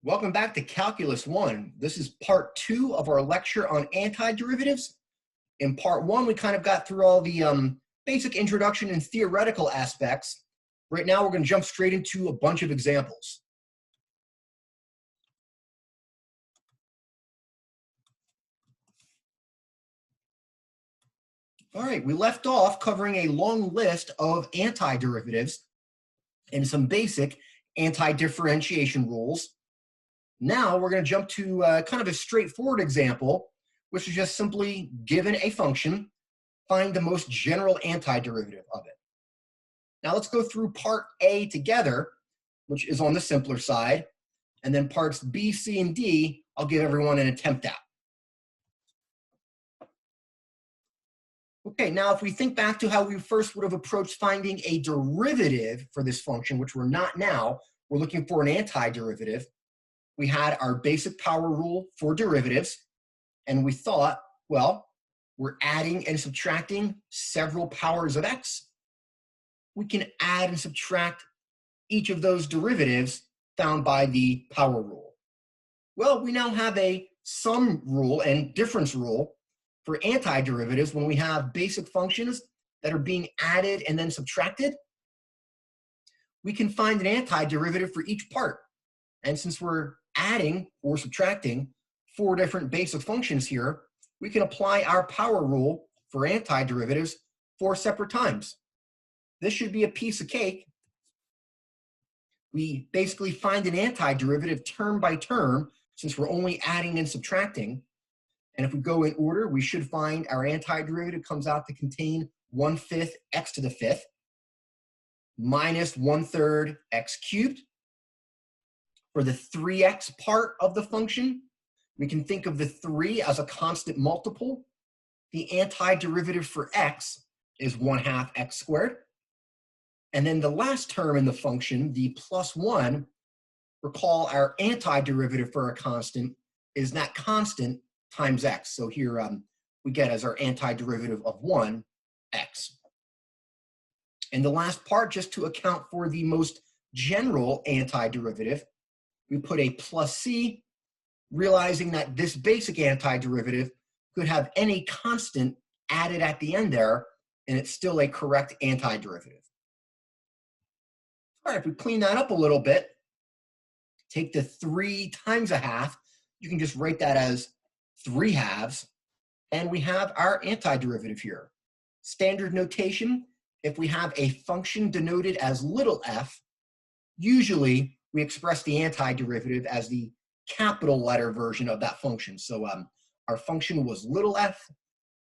Welcome back to Calculus 1. This is part 2 of our lecture on antiderivatives. In part 1, we kind of got through all the basic introduction and theoretical aspects. Right now, we're going to jump straight into a bunch of examples. All right, we left off covering a long list of antiderivatives and some basic anti-differentiation rules. Now we're going to jump to kind of a straightforward example, which is just simply given a function, find the most general antiderivative of it. Now let's go through part A together, which is on the simpler side, and then parts B, C, and D, I'll give everyone an attempt at. Okay, now if we think back to how we first would have approached finding a derivative for this function, which we're not now, we're looking for an antiderivative. We had our basic power rule for derivatives, and we thought, well, we're adding and subtracting several powers of x. We can add and subtract each of those derivatives found by the power rule. Well, we now have a sum rule and difference rule for antiderivatives when we have basic functions that are being added and then subtracted. We can find an antiderivative for each part. And since we're adding or subtracting 4 different basic functions here, we can apply our power rule for antiderivatives 4 separate times. This should be a piece of cake. We basically find an antiderivative term by term since we're only adding and subtracting. And if we go in order, we should find our antiderivative comes out to contain 1/5 x to the 5th minus 1/3 x cubed. For the 3x part of the function, we can think of the 3 as a constant multiple. The antiderivative for x is 1/2 x squared. And then the last term in the function, the +1, recall our antiderivative for a constant is that constant times x. So here we get as our antiderivative of 1, x. And the last part, just to account for the most general antiderivative, we put a plus c, realizing that this basic antiderivative could have any constant added at the end there, and it's still a correct antiderivative. All right, if we clean that up a little bit, take the 3 times 1/2, you can just write that as 3/2, and we have our antiderivative here. Standard notation, if we have a function denoted as little f, usually we express the antiderivative as the capital letter version of that function. So our function was little f,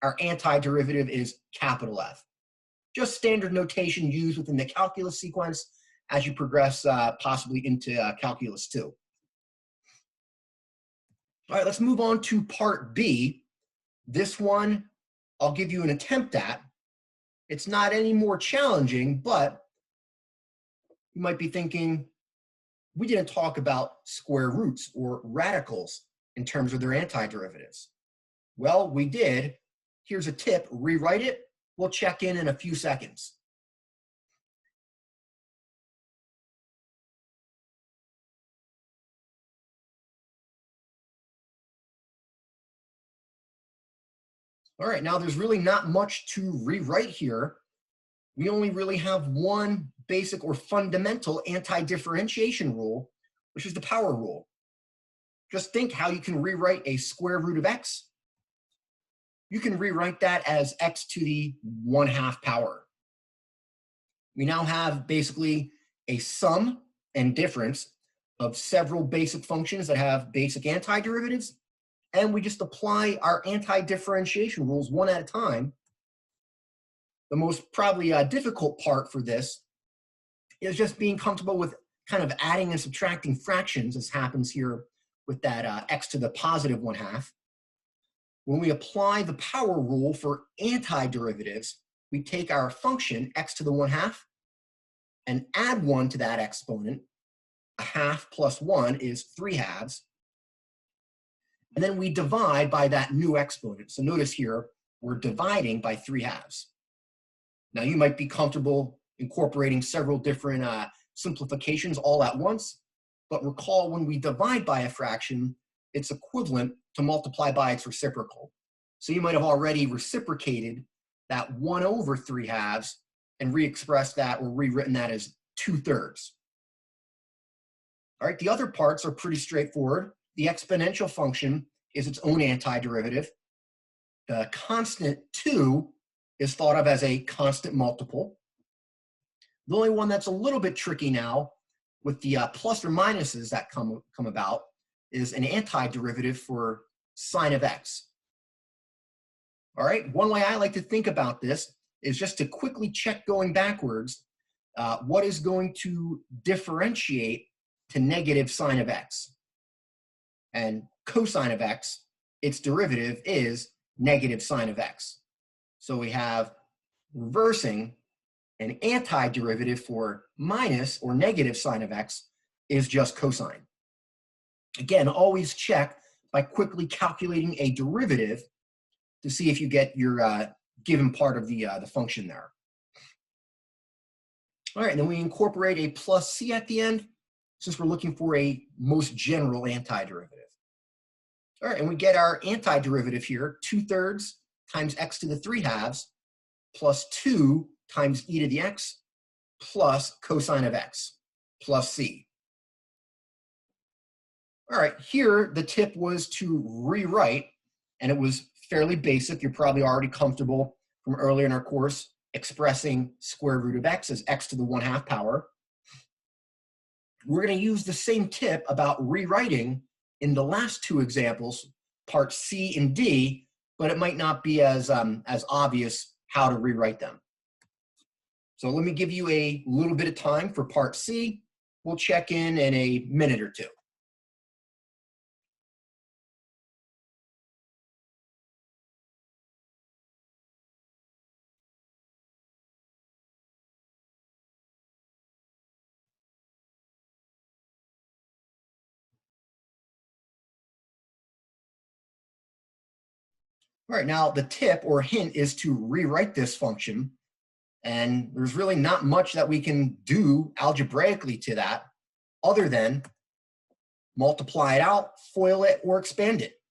our antiderivative is capital F. Just standard notation used within the calculus sequence as you progress possibly into calculus 2. All right, let's move on to part B. This one I'll give you an attempt at. It's not any more challenging, but you might be thinking, we didn't talk about square roots or radicals in terms of their antiderivatives. Well, we did. Here's a tip, rewrite it. We'll check in a few seconds. All right, now there's really not much to rewrite here. We only really have one basic or fundamental anti-differentiation rule, which is the power rule. Just think how you can rewrite a square root of x. You can rewrite that as x to the 1/2 power. We now have basically a sum and difference of several basic functions that have basic antiderivatives, and we just apply our anti-differentiation rules one at a time. The most probably difficult part for this is just being comfortable with kind of adding and subtracting fractions, as happens here with that x to the positive 1/2. When we apply the power rule for antiderivatives, we take our function x to the 1/2 and add 1 to that exponent. 1/2 plus 1 is 3/2. And then we divide by that new exponent. So notice here, we're dividing by 3/2. Now you might be comfortable incorporating several different simplifications all at once, but recall when we divide by a fraction, it's equivalent to multiply by its reciprocal. So you might have already reciprocated that 1 over 3 halves and re-expressed that or rewritten that as 2/3. All right, the other parts are pretty straightforward. The exponential function is its own antiderivative. The constant 2 is thought of as a constant multiple. The only one that's a little bit tricky now with the plus or minuses that come about is an antiderivative for sine of x. All right, one way I like to think about this is just to quickly check going backwards what is going to differentiate to negative sine of x. And cosine of x, its derivative is negative sine of x. So we have reversing an antiderivative for minus or negative sine of x is just cosine. Again, always check by quickly calculating a derivative to see if you get your given part of the function there. All right, and then we incorporate a plus c at the end since we're looking for a most general antiderivative. All right, and we get our antiderivative here, 2/3 times x to the 3 halves plus 2 times e to the x plus cosine of x plus c. All right, here the tip was to rewrite, and it was fairly basic. You're probably already comfortable from earlier in our course expressing square root of x as x to the 1/2 power. We're going to use the same tip about rewriting in the last two examples, part C and D, but it might not be as obvious how to rewrite them. So let me give you a little bit of time for part C. We'll check in a minute or two. All right, now the tip or hint is to rewrite this function, and there's really not much that we can do algebraically to that other than multiply it out, FOIL it, or expand it.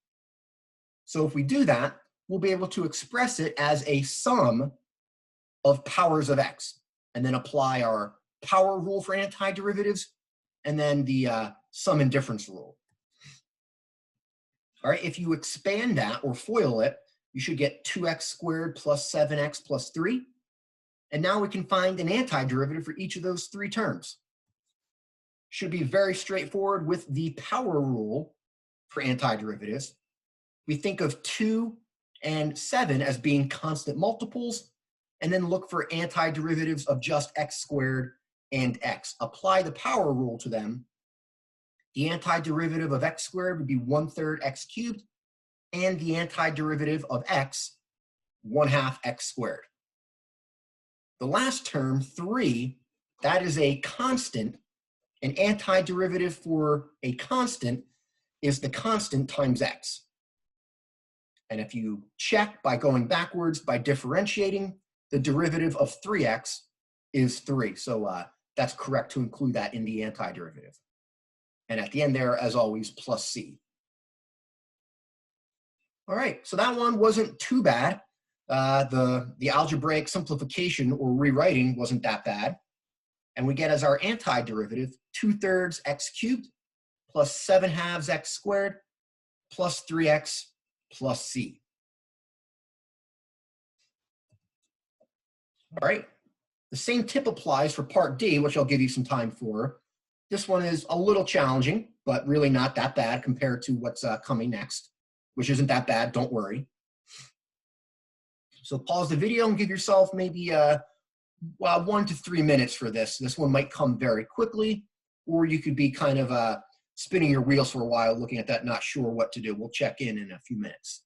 So if we do that, we'll be able to express it as a sum of powers of x, and then apply our power rule for antiderivatives, and then the sum and difference rule. All right, if you expand that or FOIL it, you should get 2x squared plus 7x plus 3. And now we can find an antiderivative for each of those three terms. Should be very straightforward with the power rule for antiderivatives. We think of 2 and 7 as being constant multiples, and then look for antiderivatives of just x squared and x. Apply the power rule to them. The antiderivative of x squared would be 1/3 x cubed, and the antiderivative of x, 1/2 x squared. The last term, 3, that is a constant. An antiderivative for a constant is the constant times x. And if you check by going backwards by differentiating, the derivative of 3x is 3. So that's correct to include that in the antiderivative. And at the end there, as always, plus c. All right, so that one wasn't too bad. The algebraic simplification or rewriting wasn't that bad. And we get as our antiderivative 2/3 x cubed plus 7/2 x squared plus 3x plus c. All right, the same tip applies for part D, which I'll give you some time for. This one is a little challenging, but really not that bad compared to what's coming next, which isn't that bad, don't worry. So pause the video and give yourself maybe 1 to 3 minutes for this. This one might come very quickly, or you could be kind of spinning your wheels for a while looking at that, not sure what to do. We'll check in a few minutes.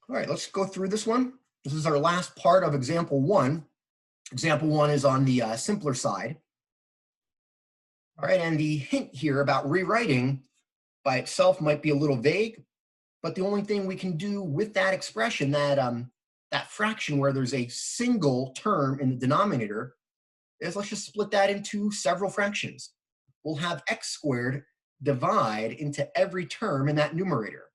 All right, let's go through this one. This is our last part of example one. Example one is on the simpler side. All right, and the hint here about rewriting by itself might be a little vague, but the only thing we can do with that expression, that fraction where there's a single term in the denominator, is let's just split that into several fractions. We'll have x squared divide into every term in that numerator.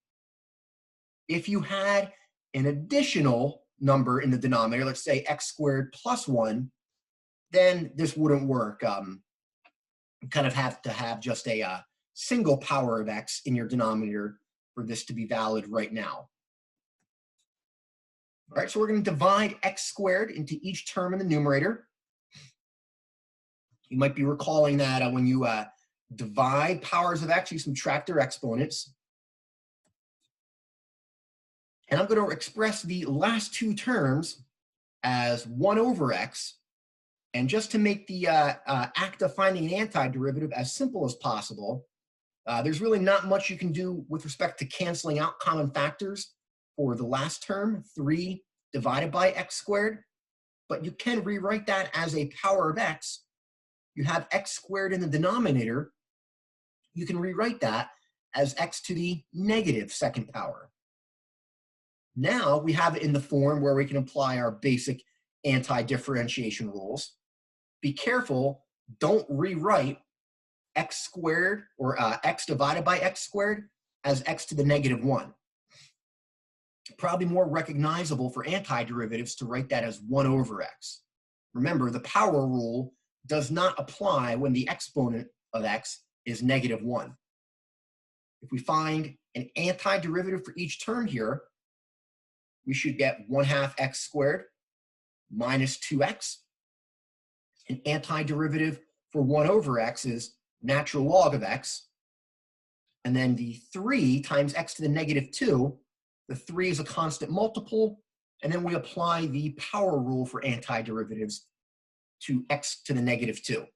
If you had an additional number in the denominator, let's say x squared plus 1, then this wouldn't work. You kind of have to have just a single power of x in your denominator for this to be valid right now. All right, so we're going to divide x squared into each term in the numerator. You might be recalling that when you divide powers of x, you subtract their exponents. And I'm going to express the last two terms as 1 over x. And just to make the act of finding an antiderivative as simple as possible, there's really not much you can do with respect to canceling out common factors for the last term, 3 divided by x squared. But you can rewrite that as a power of x. You have x squared in the denominator. You can rewrite that as x to the negative second power. Now we have it in the form where we can apply our basic anti-differentiation rules. Be careful, don't rewrite x squared or x divided by x squared as x to the negative 1. Probably more recognizable for antiderivatives to write that as 1 over x. Remember, the power rule does not apply when the exponent of x is negative 1. If we find an antiderivative for each term here, we should get 1/2 x squared minus 2x. An antiderivative for 1 over x is natural log of x. And then the 3 times x to the negative 2, the 3 is a constant multiple, and then we apply the power rule for antiderivatives to x to the negative 2.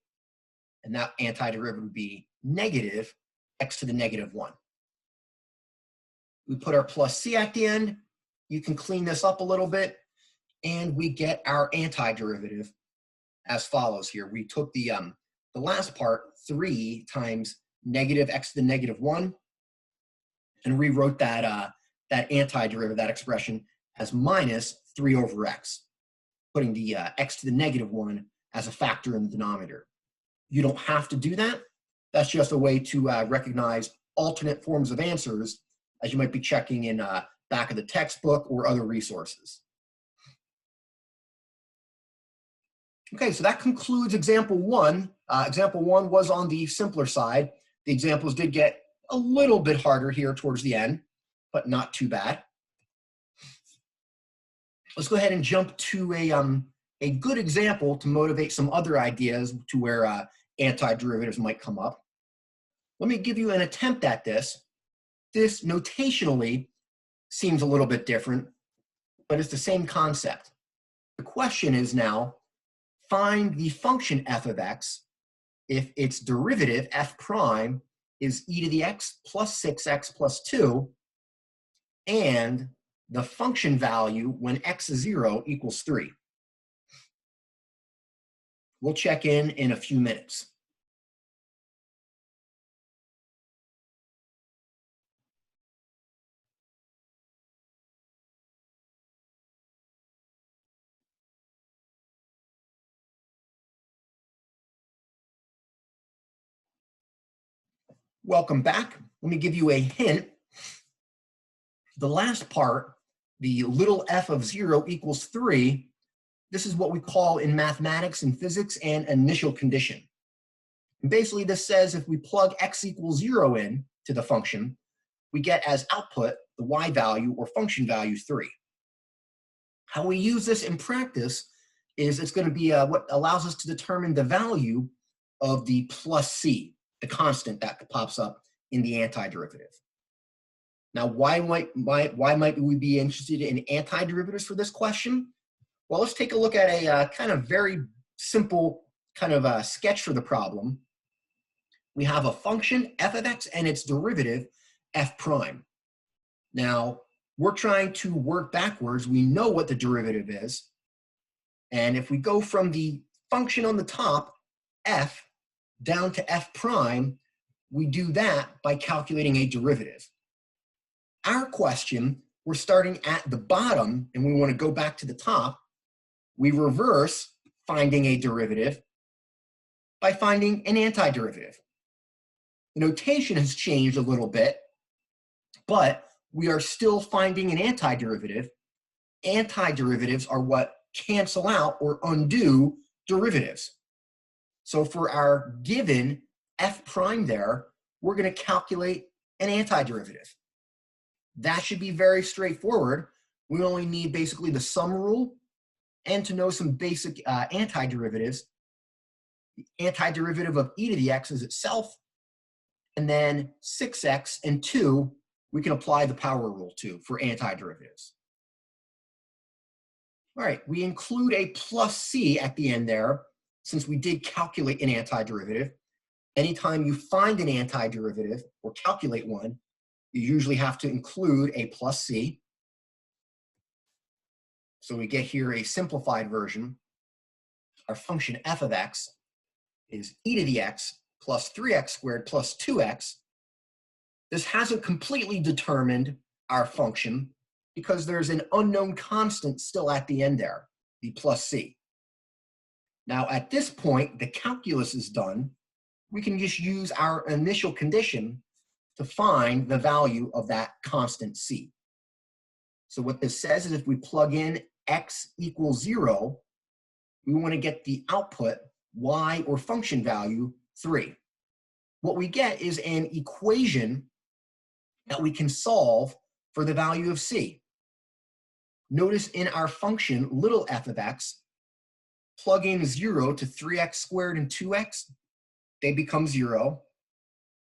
And that antiderivative would be negative x to the negative 1. We put our plus c at the end. You can clean this up a little bit, and we get our antiderivative as follows here. We took the last part, 3 times negative x to the negative 1, and rewrote that antiderivative, that expression, as minus 3 over x, putting the x to the negative 1 as a factor in the denominator. You don't have to do that. That's just a way to recognize alternate forms of answers as you might be checking in back of the textbook or other resources. Okay, so that concludes example one. Example one was on the simpler side. The examples did get a little bit harder here towards the end, but not too bad. Let's go ahead and jump to a good example to motivate some other ideas to where antiderivatives might come up. Let me give you an attempt at this. This notationally seems a little bit different, but it's the same concept. The question is now, find the function f of x if its derivative, f prime, is e to the x plus 6x plus 2, and the function value when x is 0 equals 3. We'll check in a few minutes. Welcome back. Let me give you a hint. The last part, the little f of 0 equals 3, this is what we call in mathematics and physics an initial condition. And basically, this says if we plug x equals 0 in to the function, we get as output the y value or function value 3. How we use this in practice is it's going to be what allows us to determine the value of the plus c, the constant that pops up in the antiderivative. Now, why might we be interested in antiderivatives for this question? Well, let's take a look at a kind of very simple kind of sketch for the problem. We have a function f of x and its derivative f prime. Now, we're trying to work backwards. We know what the derivative is. And if we go from the function on the top, f, down to f prime, we do that by calculating a derivative. Our question, we're starting at the bottom and we want to go back to the top. We reverse finding a derivative by finding an antiderivative. The notation has changed a little bit, but we are still finding an antiderivative. Antiderivatives are what cancel out or undo derivatives. So for our given f prime there, we're going to calculate an antiderivative. That should be very straightforward. We only need basically the sum rule and to know some basic antiderivatives. The antiderivative of e to the x is itself, and then 6x and 2, we can apply the power rule to for antiderivatives. All right, we include a plus c at the end there, since we did calculate an antiderivative. Anytime you find an antiderivative or calculate one, you usually have to include a plus c. So we get here a simplified version. Our function f of x is e to the x plus 3x squared plus 2x. This hasn't completely determined our function because there's an unknown constant still at the end there, the plus c. Now at this point, the calculus is done. We can just use our initial condition to find the value of that constant c. So what this says is if we plug in x equals 0, we want to get the output y or function value 3. What we get is an equation that we can solve for the value of c. Notice in our function, little f of x, plug in 0 to 3x squared and 2x, they become 0.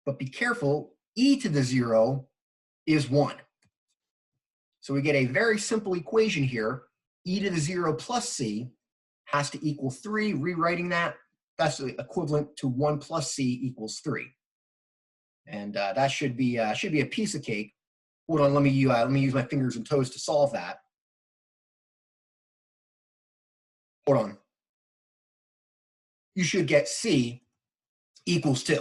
But be careful, e to the 0 is 1. So we get a very simple equation here. E to the 0 plus c has to equal 3. Rewriting that, that's equivalent to 1 plus c equals 3. And that should be a piece of cake. Hold on, let me use my fingers and toes to solve that. Hold on. You should get c equals 2.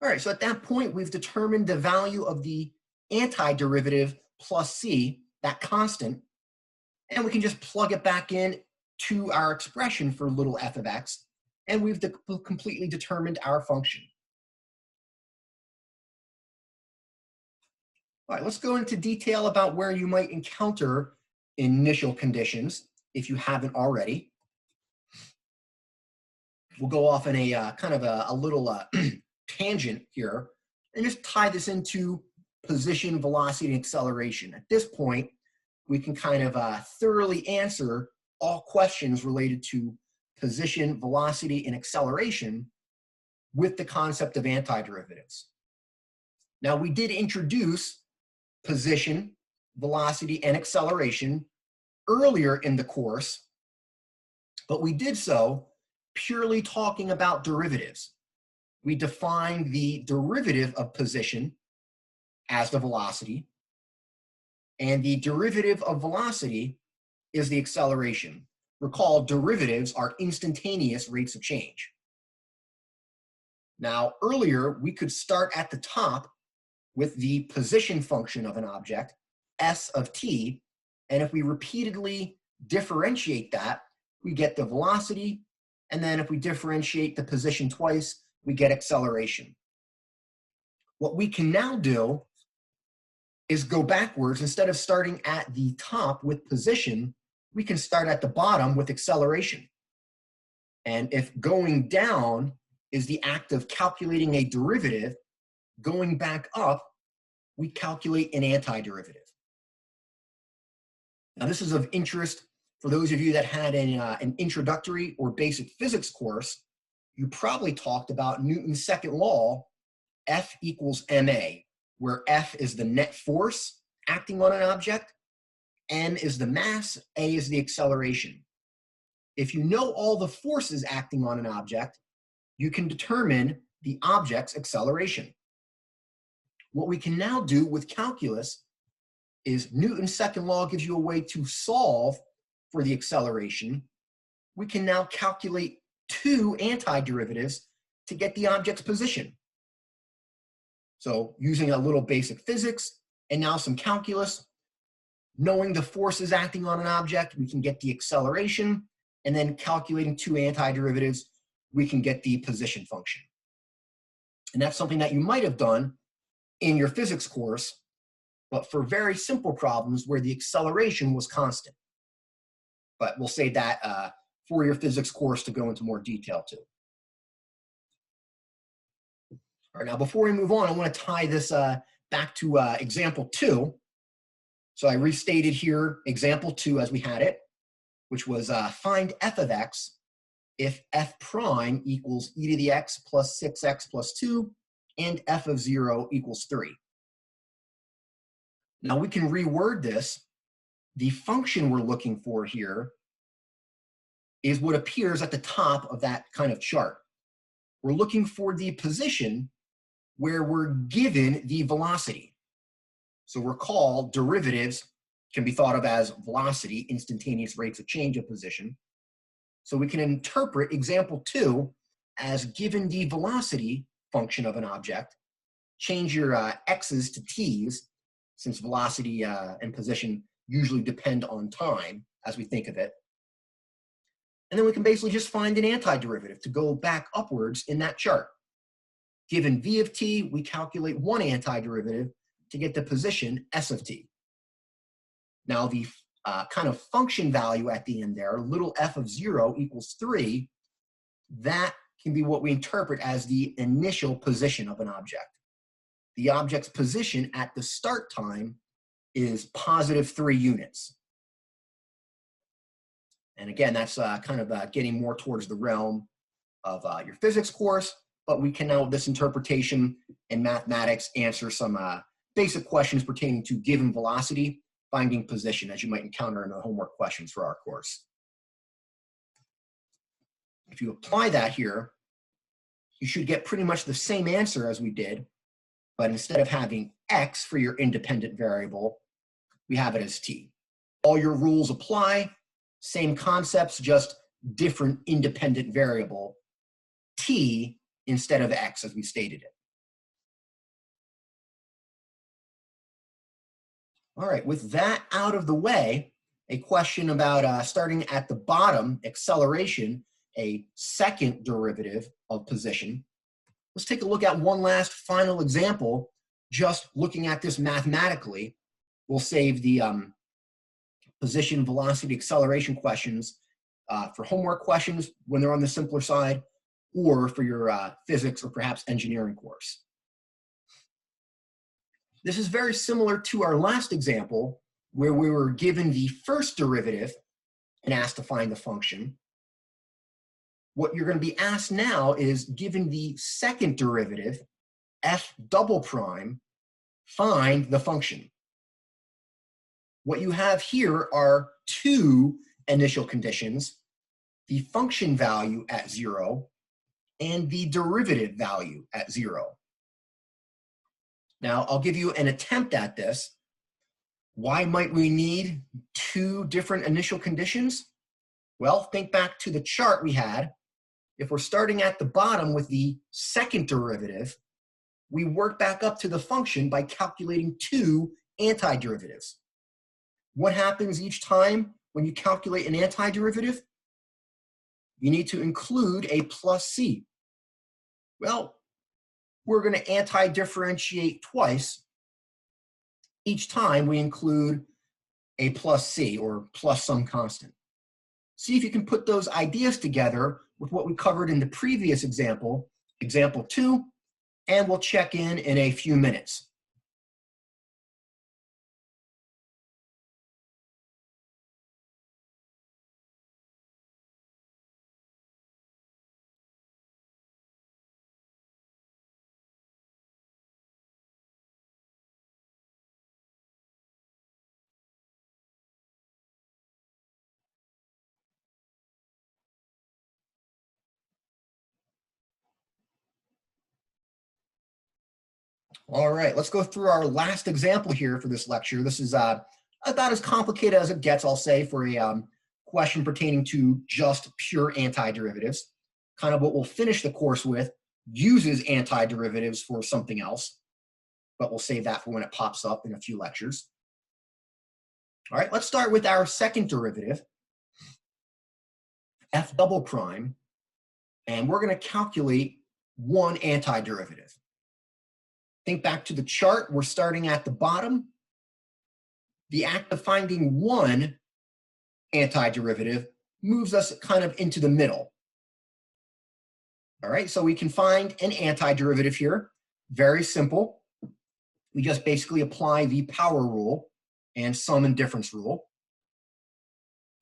All right, so at that point, we've determined the value of the antiderivative plus c, that constant, and we can just plug it back in to our expression for little f of x, and we've completely determined our function. All right, let's go into detail about where you might encounter initial conditions if you haven't already. We'll go off in a kind of a little tangent here and just tie this into position, velocity, and acceleration. At this point, we can kind of thoroughly answer all questions related to position, velocity, and acceleration with the concept of antiderivatives. Now, we did introduce position, velocity, and acceleration earlier in the course, but we did so purely talking about derivatives. We defined the derivative of position as the velocity, and the derivative of velocity is the acceleration. Recall, derivatives are instantaneous rates of change. Now, earlier, we could start at the top with the position function of an object, s of t, and if we repeatedly differentiate that, we get the velocity, and then if we differentiate the position twice, we get acceleration. What we can now do is go backwards. Instead of starting at the top with position, we can start at the bottom with acceleration. And if going down is the act of calculating a derivative, going back up, we calculate an antiderivative. Now, this is of interest for those of you that had an introductory or basic physics course. You probably talked about Newton's second law, F equals ma, where F is the net force acting on an object, m is the mass, a is the acceleration. If you know all the forces acting on an object, you can determine the object's acceleration. What we can now do with calculus is Newton's second law gives you a way to solve for the acceleration. We can now calculate two antiderivatives to get the object's position. So using a little basic physics and now some calculus, knowing the forces acting on an object, we can get the acceleration, and then calculating two antiderivatives, we can get the position function. And that's something that you might have done in your physics course, but for very simple problems where the acceleration was constant. But we'll save that for your physics course to go into more detail too. All right, now before we move on, I want to tie this back to example 2. So I restated here example 2 as we had it, which was find f of x if f prime equals e to the x plus 6x plus 2 and f of 0 equals 3. Now we can reword this. The function we're looking for here is what appears at the top of that kind of chart. We're looking for the position where we're given the velocity. So recall, derivatives can be thought of as velocity, instantaneous rates of change of position. So we can interpret example 2 as given the velocity function of an object, change your x's to t's, since velocity and position usually depend on time as we think of it. And then we can basically just find an antiderivative to go back upwards in that chart. Given v of t, we calculate one antiderivative to get the position s of t. Now the kind of function value at the end there, little f of 0 equals 3, that can be what we interpret as the initial position of an object. The object's position at the start time is positive 3 units. And again, that's kind of getting more towards the realm of your physics course, but we can now, with this interpretation in mathematics, answer some basic questions pertaining to given velocity, finding position, as you might encounter in the homework questions for our course. If you apply that here, you should get pretty much the same answer as we did, but instead of having x for your independent variable, we have it as t. All your rules apply, same concepts, just different independent variable, t instead of x as we stated it. All right, with that out of the way, a question about starting at the bottom, acceleration, a second derivative of position. Let's take a look at one last final example, just looking at this mathematically. We'll save the position, velocity, acceleration questions for homework questions when they're on the simpler side, or for your physics or perhaps engineering course. This is very similar to our last example, where we were given the first derivative and asked to find the function. What you're going to be asked now is, given the second derivative, f double prime, find the function. What you have here are two initial conditions, the function value at 0 and the derivative value at 0. Now, I'll give you an attempt at this. Why might we need two different initial conditions? Well, think back to the chart we had. If we're starting at the bottom with the second derivative, we work back up to the function by calculating two antiderivatives. What happens each time when you calculate an antiderivative? You need to include a plus c. Well, we're going to anti-differentiate twice. Each time we include a plus c, or plus some constant. See if you can put those ideas together with what we covered in the previous example, example 2, and we'll check in a few minutes. All right, let's go through our last example here for this lecture. This is about as complicated as it gets, I'll say, for a question pertaining to just pure antiderivatives. Kind of what we'll finish the course with uses antiderivatives for something else, but we'll save that for when it pops up in a few lectures. All right, let's start with our second derivative, f double prime, and we're going to calculate one antiderivative. Think back to the chart. We're starting at the bottom. The act of finding one antiderivative moves us kind of into the middle. All right, so we can find an antiderivative here. Very simple. We just basically apply the power rule and sum and difference rule.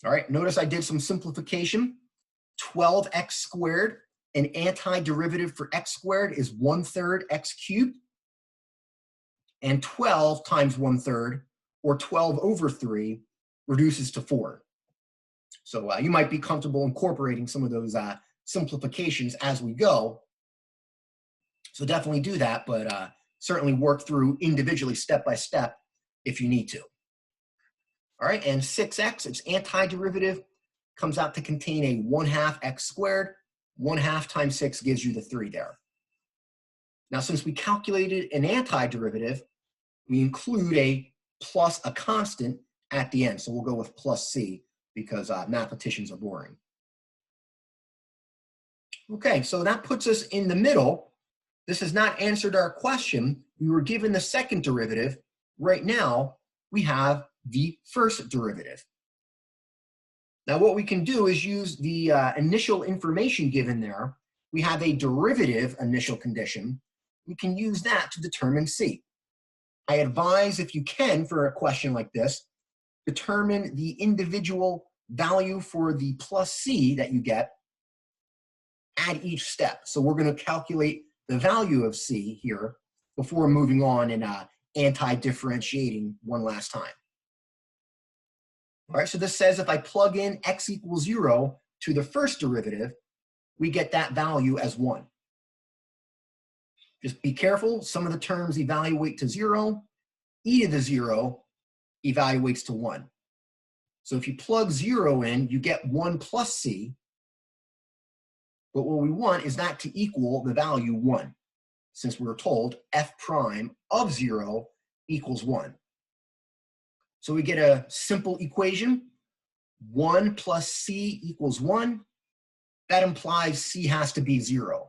All right, notice I did some simplification. 12x squared, an antiderivative for x squared is 1/3 x cubed. And 12 times 1/3, or 12/3, reduces to 4. So you might be comfortable incorporating some of those simplifications as we go. So definitely do that, but certainly work through individually step by step if you need to. All right, and 6x, its antiderivative, comes out to contain a 1/2 x squared. 1/2 times 6 gives you the 3 there. Now, since we calculated an antiderivative, we include a plus a constant at the end. So we'll go with plus c because mathematicians are boring. Okay, so that puts us in the middle. This has not answered our question. We were given the second derivative. Right now, we have the first derivative. Now, what we can do is use the initial information given there. We have a derivative initial condition. We can use that to determine c. I advise, if you can, for a question like this, determine the individual value for the plus c that you get at each step. So we're going to calculate the value of c here before moving on and anti-differentiating one last time. All right, so this says if I plug in x equals 0 to the first derivative, we get that value as 1. Just be careful, some of the terms evaluate to 0, e to the 0 evaluates to 1. So if you plug 0 in, you get 1 plus c, but what we want is that to equal the value 1, since we were told f prime of 0 equals 1. So we get a simple equation, 1 plus c equals 1. That implies c has to be 0.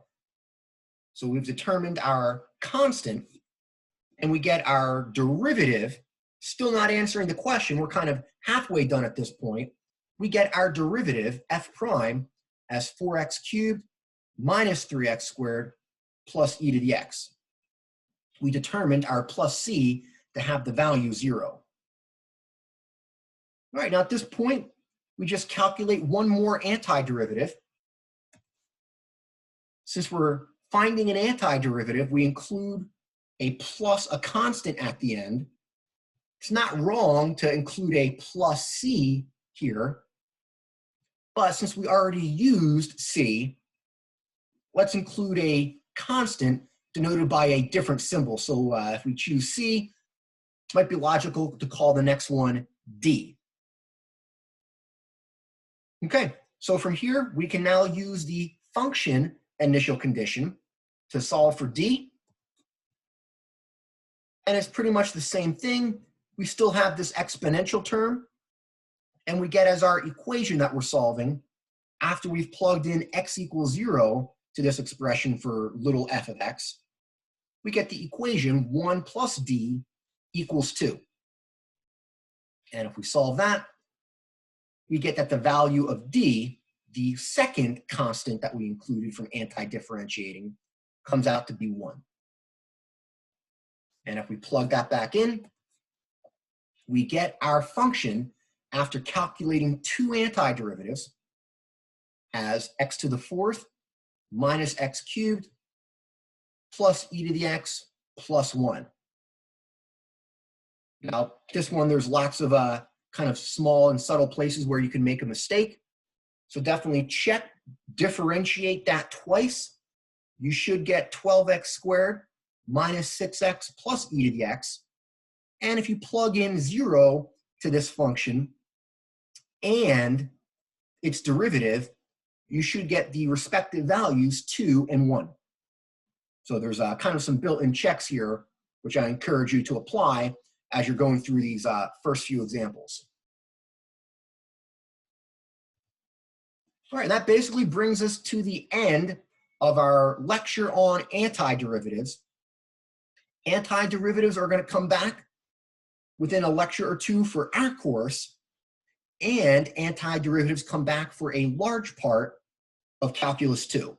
So we've determined our constant, and we get our derivative, still not answering the question. We're kind of halfway done at this point. We get our derivative, f prime, as 4x cubed minus 3x squared plus e to the x. We determined our plus c to have the value 0. All right, now at this point, we just calculate one more antiderivative. Since we're finding an antiderivative, we include a plus a constant at the end. It's not wrong to include a plus c here, but since we already used c, let's include a constant denoted by a different symbol. So if we choose c, it might be logical to call the next one d. Okay, so from here, we can now use the function initial condition to solve for d. And it's pretty much the same thing. We still have this exponential term, and we get as our equation that we're solving, after we've plugged in x equals 0 to this expression for little f of x, we get the equation 1 plus d equals 2. And if we solve that, we get that the value of d, the second constant that we included from anti-differentiating, comes out to be 1. And if we plug that back in, we get our function after calculating two antiderivatives as x to the 4th minus x cubed plus e to the x plus 1. Now, this one, there's lots of kind of small and subtle places where you can make a mistake. So definitely check, differentiate that twice. You should get 12x squared minus 6x plus e to the x. And if you plug in 0 to this function and its derivative, you should get the respective values 2 and 1. So there's kind of some built-in checks here, which I encourage you to apply as you're going through these first few examples. All right, that basically brings us to the end of our lecture on antiderivatives. Antiderivatives are going to come back within a lecture or two for our course, and antiderivatives come back for a large part of Calculus 2.